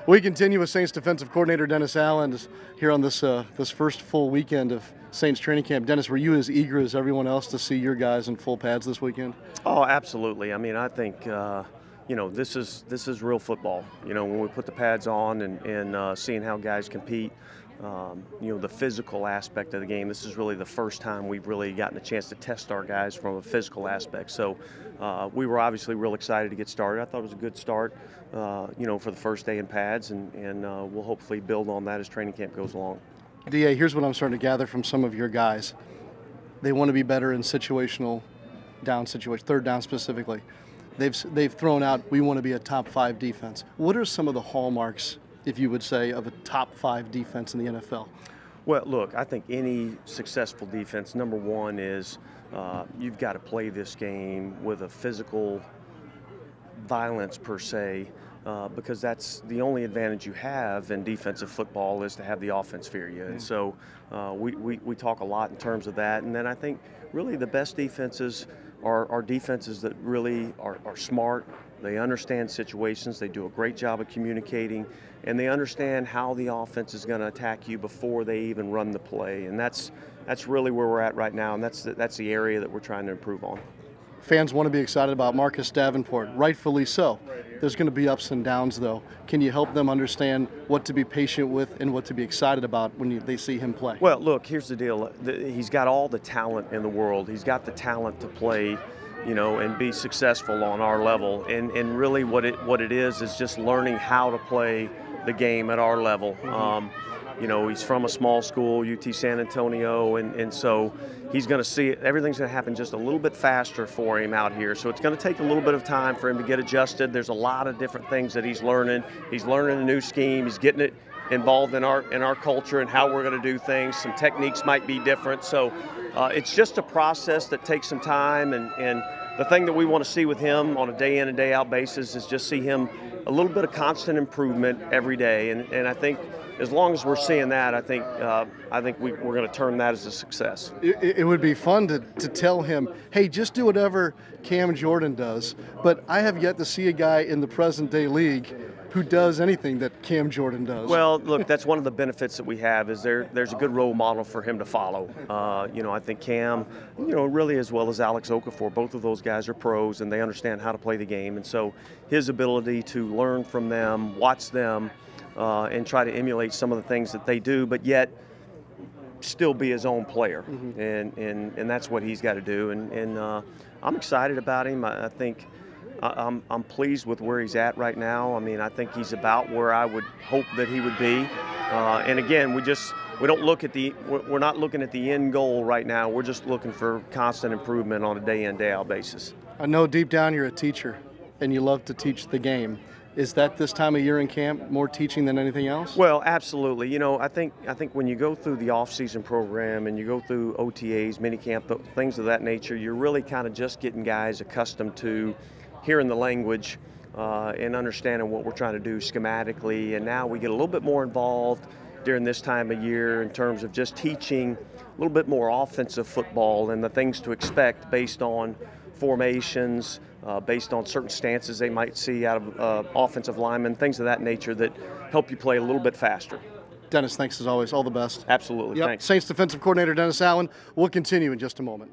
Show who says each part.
Speaker 1: We continue with Saints defensive coordinator Dennis Allen here on this this first full weekend of Saints training camp. Dennis, were you as eager as everyone else to see your guys in full pads this weekend?
Speaker 2: Oh, absolutely. I mean, I think you know, this is real football. You know, when we put the pads on and seeing how guys compete. You know, the physical aspect of the game. This is really the first time we've really gotten a chance to test our guys from a physical aspect. So we were obviously real excited to get started. I thought it was a good start, you know, for the first day in pads, and we'll hopefully build on that as training camp goes along.
Speaker 1: DA, here's what I'm starting to gather from some of your guys. They want to be better in situational down situation, third down specifically. They've thrown out, we want to be a top 5 defense. What are some of the hallmarks, if you would say, of a top 5 defense in the NFL?
Speaker 2: Well, look, I think any successful defense, number one is you've got to play this game with a physical violence per se, because that's the only advantage you have in defensive football is to have the offense fear you. And so we talk a lot in terms of that. And then I think really the best defenses are defenses that really are smart. They understand situations, they do a great job of communicating, and they understand how the offense is going to attack you before they even run the play. And that's really where we're at right now, and that's the area that we're trying to improve on.
Speaker 1: Fans want to be excited about Marcus Davenport, rightfully so. There's going to be ups and downs, though. Can you help them understand what to be patient with and what to be excited about when they see him play?
Speaker 2: Well, look, here's the deal. He's got all the talent in the world. He's got the talent to play, you know, and be successful on our level. And really what it is just learning how to play the game at our level. You know, he's from a small school, UT San Antonio, and so he's going to see it. Everything's going to happen just a little bit faster for him out here. So it's going to take a little bit of time for him to get adjusted. There's a lot of different things that he's learning. He's learning a new scheme. He's getting it involved in our culture and how we're going to do things. Some techniques might be different. So it's just a process that takes some time. And the thing that we want to see with him on a day in and day out basis is just see him a little bit of constant improvement every day. And I think as long as we're seeing that, I think we're going to turn that as a success.
Speaker 1: It would be fun to tell him, hey, just do whatever Cam Jordan does. But I have yet to see a guy in the present-day league who does anything that Cam Jordan does.
Speaker 2: Well, look, that's one of the benefits that we have is there's a good role model for him to follow. You know, I think Cam, you know, really as well as Alex Okafor, both of those guys are pros and they understand how to play the game. And so his ability to learn from them, watch them, and try to emulate some of the things that they do, but yet still be his own player. And that's what he's got to do. And I'm excited about him. I think I'm pleased with where he's at right now. I mean, I think he's about where I would hope that he would be. And again, we're not looking at the end goal right now. We're just looking for constant improvement on a day in, day out basis.
Speaker 1: I know deep down you're a teacher and you love to teach the game. Is that this time of year in camp more teaching than anything else?
Speaker 2: Well, absolutely. You know, I think when you go through the off-season program and you go through OTAs, minicamp, things of that nature, you're really kind of just getting guys accustomed to hearing the language and understanding what we're trying to do schematically. And now we get a little bit more involved during this time of year in terms of just teaching a little bit more offensive football and the things to expect based on formations, based on certain stances they might see out of offensive linemen, things of that nature that help you play a little bit faster.
Speaker 1: Dennis, thanks as always. All the best.
Speaker 2: Absolutely.
Speaker 1: Yep.
Speaker 2: Thanks.
Speaker 1: Saints defensive coordinator Dennis Allen. We'll continue in just a moment.